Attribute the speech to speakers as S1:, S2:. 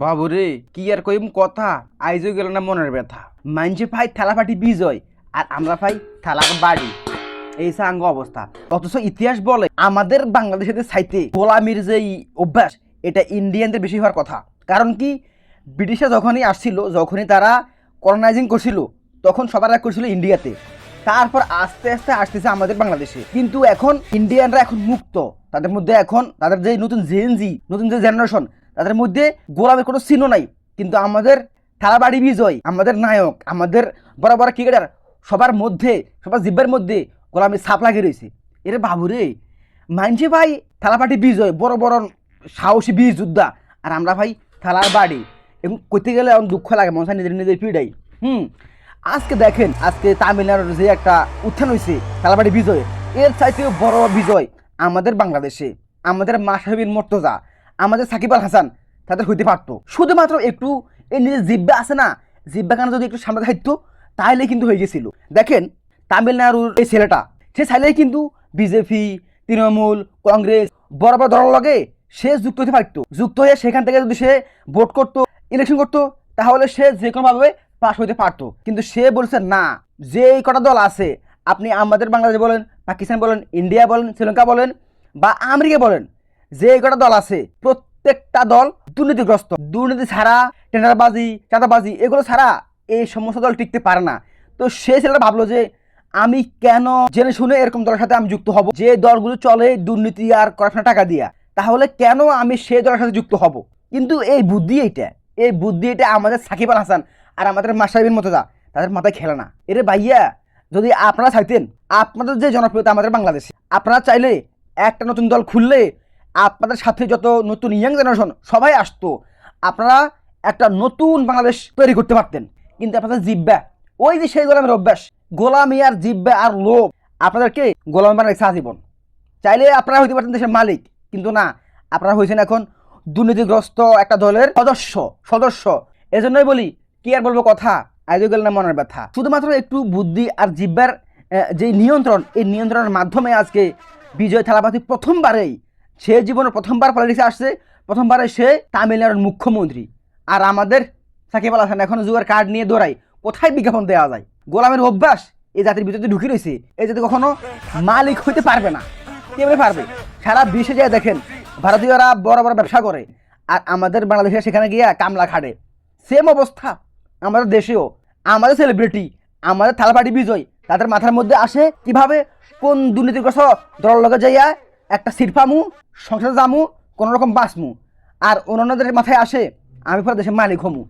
S1: বাবুরে কি আর কইম কথা আইজও গেল না মনের ব্যথা মানছে ভাই থালাপাটি বিজয় আর আমরা ভাই থালার বাড়ি এই সাঙ্গ অবস্থা। অথচ ইতিহাস বলে আমাদের বাংলাদেশের সাইতে গোলামির যে অভ্যাস এটা ইন্ডিয়ানদের বেশি হওয়ার কথা। কারণ কি ব্রিটিশরা যখনই আসছিল, যখনই তারা কলোনাইজিং করছিল, তখন সবার আগে করছিল ইন্ডিয়াতে, তারপর আস্তে আস্তে আসতেছে আমাদের বাংলাদেশে। কিন্তু এখন ইন্ডিয়ানরা এখন মুক্ত, তাদের মধ্যে এখন তাদের যে নতুন জেনজি, নতুন যে জেনারেশন, তাদের মধ্যে গোলামের কোনো চিহ্ন নাই। কিন্তু আমাদের থালাবাড়ি বিজয়, আমাদের নায়ক, আমাদের বড় বড় ক্রিকেটার, সবার মধ্যে, সবার জিব্বার মধ্যে গোলামের ছাপ লাগিয়ে রয়েছে। এরে বাবুরে মানছি ভাই থালাপাটি বিজয়, বড় বড় সাহসী বীর যোদ্ধা, আর আমরা ভাই থালার বাড়ি। এবং করতে গেলে এখন দুঃখ লাগে, মনে হয় নিজের নিজের পিড়াই। আজকে দেখেন, আজকে তামিলনাড়ুর যে একটা উত্থান হয়েছে থালাবাড়ি বিজয়, এর চাইতেও বড় বিজয় আমাদের বাংলাদেশে আমাদের মাশরাফি মুর্তজা, আমাদের সাকিব আল হাসান তাদের হইতে পারতো। শুধুমাত্র একটু এই নিজের জিব্বা আছে না, জিব্বাখানা যদি একটু সামনে থাকতো তাহলে কিন্তু হয়ে গেছিল। দেখেন তামিলনাড়ুর এই ছেলেটা, সে চাইলেই কিন্তু বিজেপি, তৃণমূল, কংগ্রেস বড় বড় দলের লগে সে যুক্ত হতে পারতো। যুক্ত হয়ে সেখান থেকে যদি সে ভোট করতো, ইলেকশন করতো, তাহলে সে যে কোনোভাবে পাশ হইতে পারতো। কিন্তু সে বলছে না, যে কটা দল আছে, আপনি আমাদের বাংলাদেশ বলেন, পাকিস্তান বলেন, ইন্ডিয়া বলেন, শ্রীলঙ্কা বলেন বা আমেরিকা বলেন, যে কটা দল আছে প্রত্যেকটা দল দুর্নীতিগ্রস্ত। দুর্নীতি ছাড়া, টেন্ডারবাজি, চাঁদাবাজি এগুলো ছাড়া এই সমস্ত দল টিকতে পারে না। তো সেই ছেলেটা ভাবলো যে আমি কেন জেনে শুনে এরকম দলের সাথে আমি যুক্ত হব, যে দলগুলো চলে দুর্নীতি আর করাপশনের টাকা দিয়া, তাহলে কেন আমি সেই দলের সাথে যুক্ত হব। কিন্তু এই বুদ্ধি এটা আমাদের সাকিব আল হাসান আর আমাদের মাশরাফি মুর্তজা তাদের মাথায় খেলে না। এরে ভাইয়া, যদি আপনারা চাইতেন, আপনাদের যে জনপ্রিয়তা আমাদের বাংলাদেশে, আপনারা চাইলে একটা নতুন দল খুললে আপনাদের সাথে যত নতুন ইয়াং জেনারেশন সবাই আসতো, আপনারা একটা নতুন বাংলাদেশ তৈরি করতে পারতেন। কিন্তু আপনাদের জিব্বা, ওই যে সেই গোলামের অভ্যাস, গোলামি আর জিব্বা আর লোভ আপনাদেরকে গোলামি বানায় সারা জীবন। চাইলে আপনারা হইতে পারতেন দেশের মালিক, কিন্তু না, আপনারা হয়েছেন এখন দুর্নীতিগ্রস্ত একটা দলের সদস্য। এজন্যই বলি, কি আর বলবো কথা, আজও গেল না মনের ব্যথা। শুধুমাত্র একটু বুদ্ধি আর জিব্বার যে নিয়ন্ত্রণ, এই নিয়ন্ত্রণের মাধ্যমে আজকে বিজয় থালাপতি প্রথমবারেই, সে জীবনের প্রথমবার পলিটিক্সে আসছে, প্রথমবারে সে তামিলনাড়ুর মুখ্যমন্ত্রী। আর আমাদের সাকিব আল হাসান এখন জুয়ার কার্ড নিয়ে দৌড়াই, কোথায় বিজ্ঞাপন দেওয়া যায়। গোলামের অভ্যাস এই জাতির ভিতরে ঢুকে রয়েছে, এই জাতি কখনো মালিক হইতে পারবে না। কেমনে পারবে? সারা বিশ্বে যায় দেখেন, ভারতীয়রা বড় বড় ব্যবসা করে, আর আমাদের বাংলাদেশে সেখানে গিয়ে কামলা খাটে। সেম অবস্থা আমাদের দেশেও। আমাদের সেলিব্রিটি, আমাদের থালাপাটি বিজয়, তাদের মাথার মধ্যে আসে কিভাবে কোন দুর্নীতিগ্রস্ত দলের লগে যাইয়া একটা সিট পামু, সংসারে জামু, কোনো রকম বাঁচমু। আর অন্যদের মাথায় আসে আমি পুরো দেশের মালিক হমু।